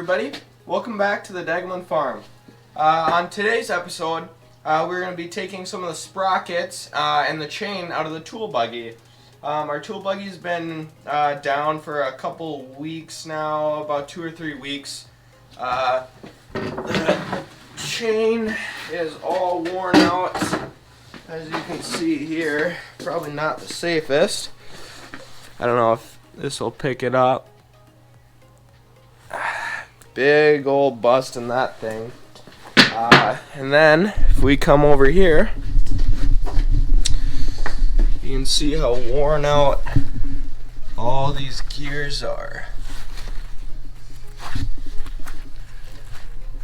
everybody. Welcome back to the Dagamon Farm. On today's episode, we're going to be taking some of the sprockets and the chain out of the tool buggy. Our tool buggy's been down for a couple weeks now, about 2 or 3 weeks. The chain is all worn out, as you can see here. Probably not the safest. I don't know if this will pick it up. Big old bust in that thing. And then if we come over here, you can see how worn out all these gears are.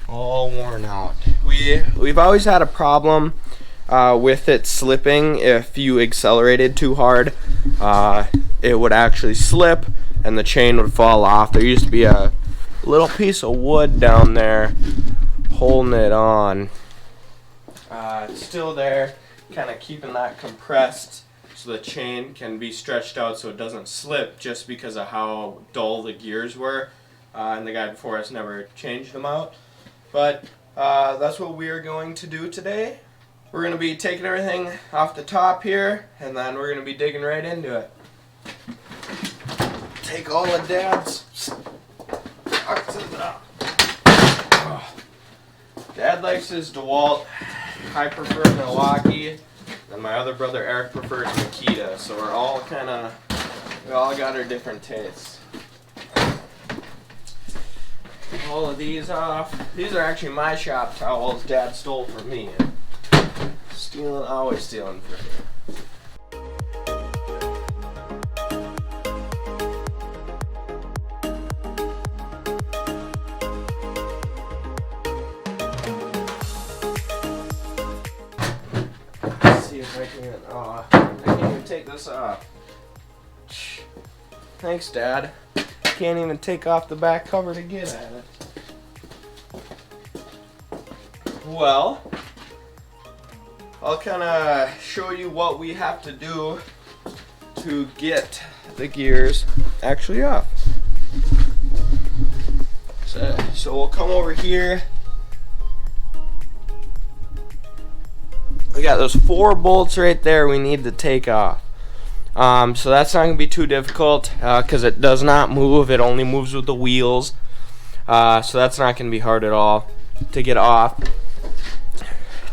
All worn out. We've always had a problem with it slipping. If you accelerated too hard, it would actually slip and the chain would fall off. There used to be a little piece of wood down there holding it on. It's still there, kind of keeping that compressed so the chain can be stretched out so it doesn't slip, just because of how dull the gears were, and the guy before us never changed them out. But that's what we are going to do today. We're going to be taking everything off the top here, and then we're going to be digging right into it. Take all of Dad's. Dad likes his DeWalt. I prefer Milwaukee, and my other brother Eric prefers Makita. So we all got our different tastes. All of these off. These are actually my shop towels Dad stole from me. Always stealing from me. I can't even take this off. Thanks, Dad. Can't even take off the back cover to get at it. Well, I'll kind of show you what we have to do to get the gears actually off. So we'll come over here. We got those 4 bolts right there we need to take off. So that's not going to be too difficult because it does not move. It only moves with the wheels. So that's not going to be hard at all to get off.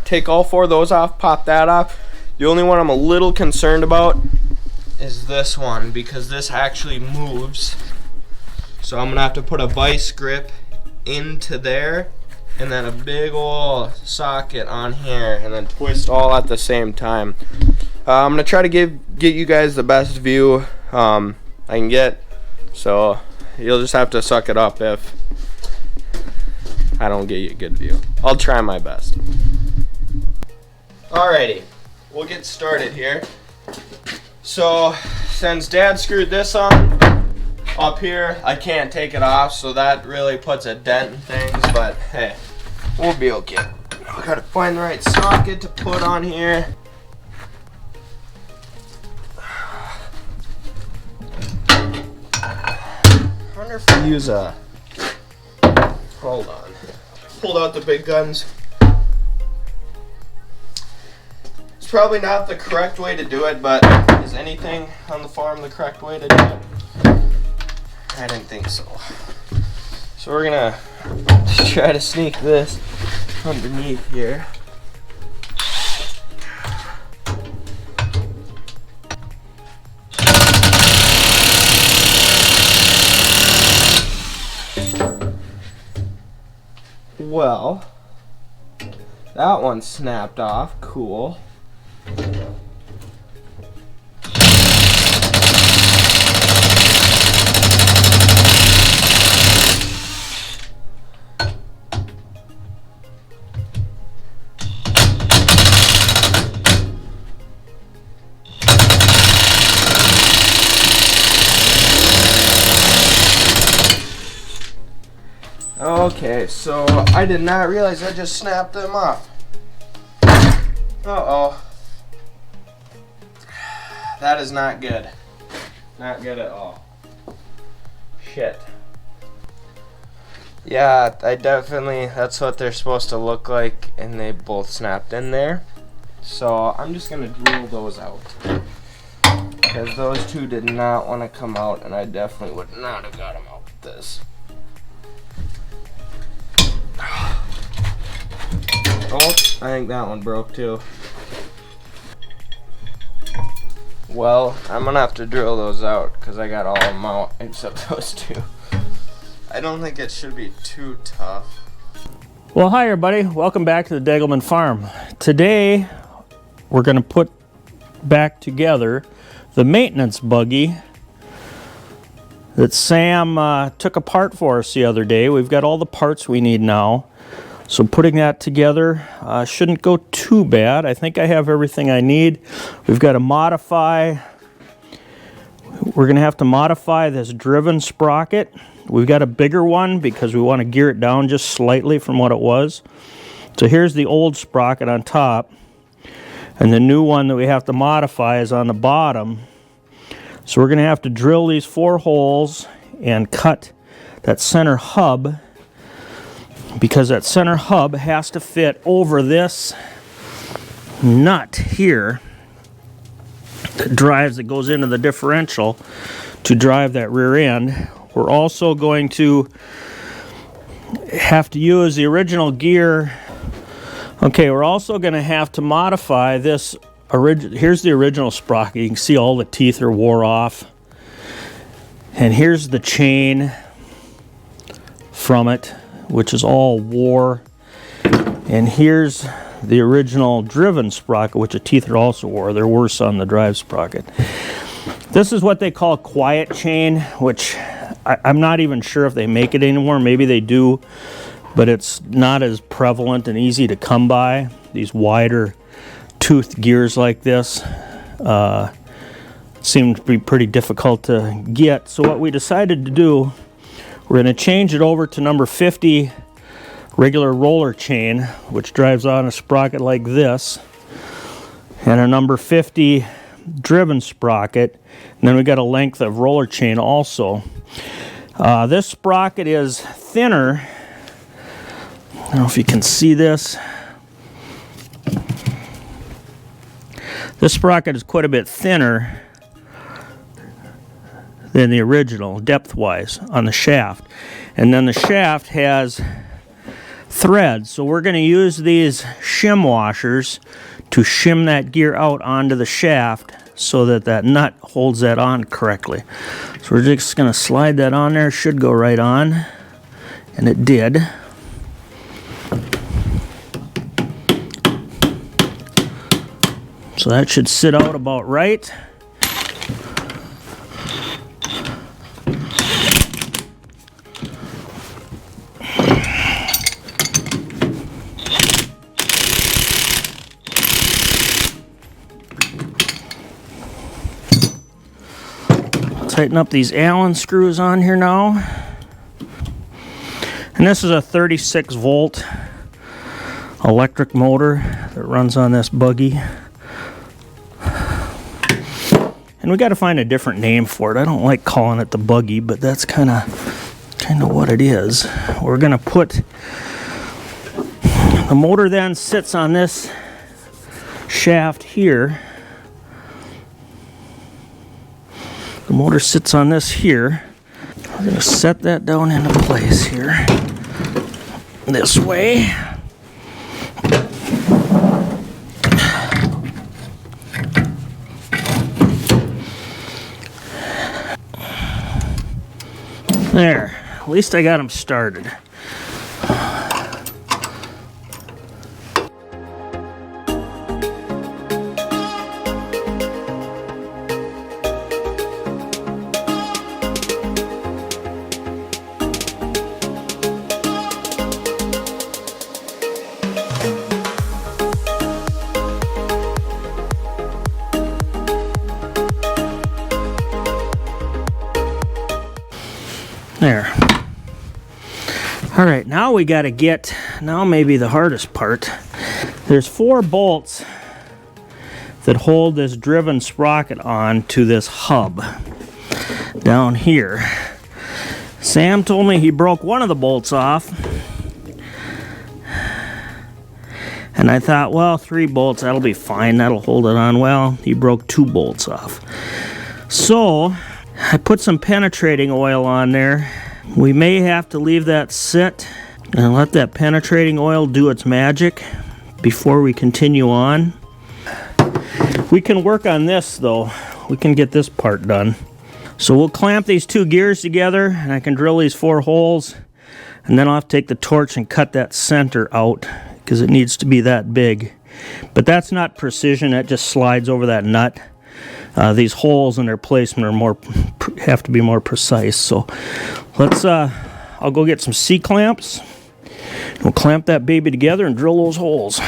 Take all 4 of those off, pop that off. The only one I'm a little concerned about is this one, because this actually moves. So I'm going to have to put a vice grip into there, and then a big old socket on here, and then twist all at the same time. I'm gonna try to get you guys the best view I can get, so you'll just have to suck it up if I don't get you a good view. I'll try my best. Alrighty, we'll get started here. So since Dad screwed this on up here, I can't take it off, so that really puts a dent in things, but hey, we'll be okay. I gotta find the right socket to put on here. I wonder if we use a, hold on, pulled out the big guns. It's probably not the correct way to do it, but is anything on the farm the correct way to do it? I didn't think so. So we're gonna try to sneak this underneath here. Well, that one snapped off. Cool. Okay, so I did not realize I just snapped them off. Uh-oh. That is not good. Not good at all. Shit. Yeah, that's what they're supposed to look like, and they both snapped in there. So I'm just gonna drill those out, because those two did not want to come out, and I definitely would not have got them out with this. Oh, I think that one broke too. Well, I'm gonna have to drill those out because I got all of them out except those two. I don't think it should be too tough. Well, hi everybody. Welcome back to the Degelman Farm. Today, we're gonna put back together the maintenance buggy that Sam took apart for us the other day. We've got all the parts we need now. So putting that together shouldn't go too bad. I think I have everything I need. We've got to modify, we're going to have to modify this driven sprocket. We've got a bigger one because we want to gear it down just slightly from what it was. So here's the old sprocket on top, and the new one that we have to modify is on the bottom. So we're going to have to drill these 4 holes and cut that center hub, because that center hub has to fit over this nut here that goes into the differential to drive that rear end. We're also going to have to use the original gear. Okay, we're also going to have to modify this. Here's the original sprocket. You can see all the teeth are wore off. And here's the chain from it, which is all wore. And here's the original driven sprocket, which the teeth are also wore. They're worse on the drive sprocket. This is what they call quiet chain, which I'm not even sure if they make it anymore. Maybe they do, but it's not as prevalent and easy to come by. These wider toothed gears like this seem to be pretty difficult to get. So what we decided to do, we're going to change it over to number 50 regular roller chain, which drives on a sprocket like this, and a number 50 driven sprocket, and then we got a length of roller chain also. This sprocket is thinner. I don't know if you can see this. This sprocket is quite a bit thinner than the original, depth-wise, on the shaft. And then the shaft has threads, so we're going to use these shim washers to shim that gear out onto the shaft so that that nut holds that on correctly. So we're just going to slide that on there. Should go right on, and it did. So that should sit out about right. Tighten up these Allen screws on here now. And this is a 36 volt electric motor that runs on this buggy. And we got to find a different name for it. I don't like calling it the buggy, but that's kind of what it is. We're going to put the motor, then sits on this shaft here. The motor sits on this here. We're going to set that down into place here this way. There, at least I got them started. There. All right, now we got to get, now maybe the hardest part. There's 4 bolts that hold this driven sprocket on to this hub down here. Sam told me he broke one of the bolts off. And I thought, well, 3 bolts, that'll be fine. That'll hold it on. Well, he broke 2 bolts off. So I put some penetrating oil on there. We may have to leave that sit and let that penetrating oil do its magic before we continue on. We can work on this though. We can get this part done. So we'll clamp these 2 gears together and I can drill these 4 holes, and then I'll have to take the torch and cut that center out because it needs to be that big. But that's not precision, it just slides over that nut. These holes and their placement have to be more precise. So let's I'll go get some C-clamps. We'll clamp that baby together and drill those holes.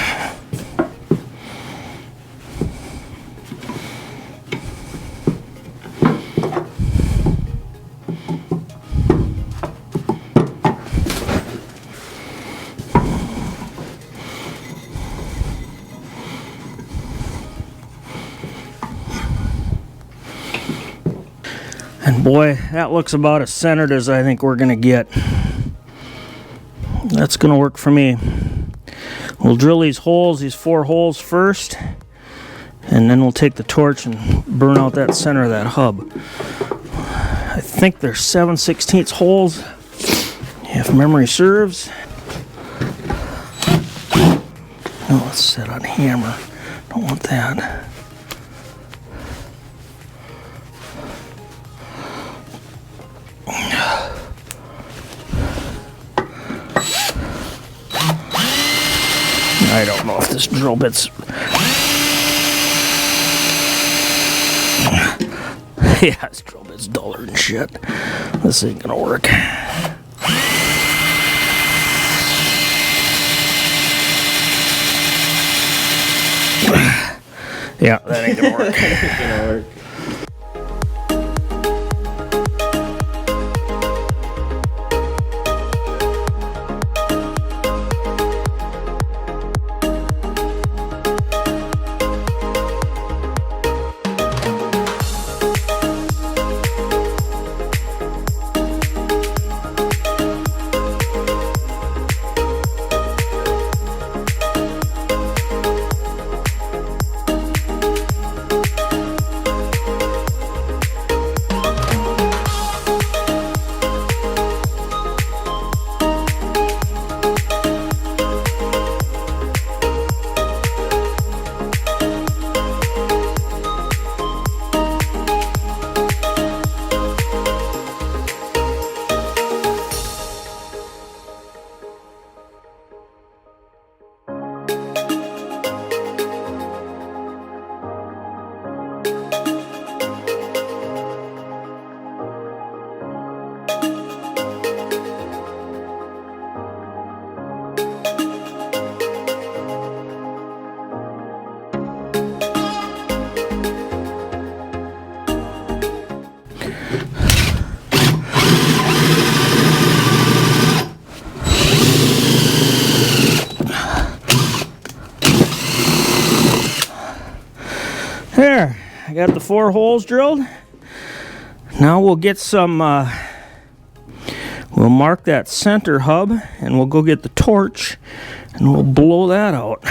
And boy, that looks about as centered as I think we're gonna get. That's gonna work for me. We'll drill these holes, these 4 holes first, and then we'll take the torch and burn out that center of that hub. I think they're 7/16 holes, if memory serves. Oh, let's set on hammer. Don't want that. I don't know if this drill bit's... Yeah, this drill bit's duller than shit. This ain't gonna work. Yeah, that ain't gonna work. Ain't gonna work. There, I got the 4 holes drilled. Now we'll get some, we'll mark that center hub and we'll go get the torch and we'll blow that out.